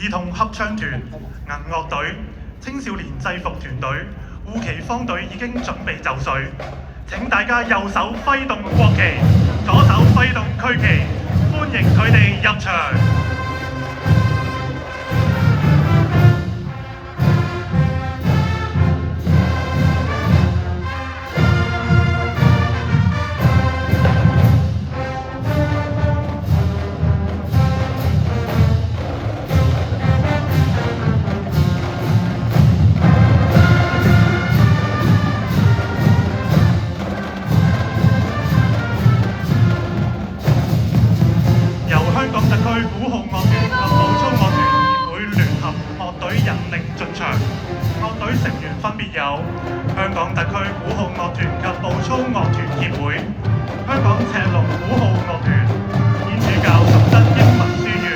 兒童合唱團、銀樂隊、青少年制服團隊、護旗方隊已經準備就緒。請大家右手揮動國旗，左手揮動區旗，歡迎佢哋入場。香港特區鼓號樂團及步操樂團協會聯合樂隊引領進場，樂隊成員分別有香港特區鼓號樂團及步操樂團協會、香港赤龍鼓號樂團、天主教崇真英文書院、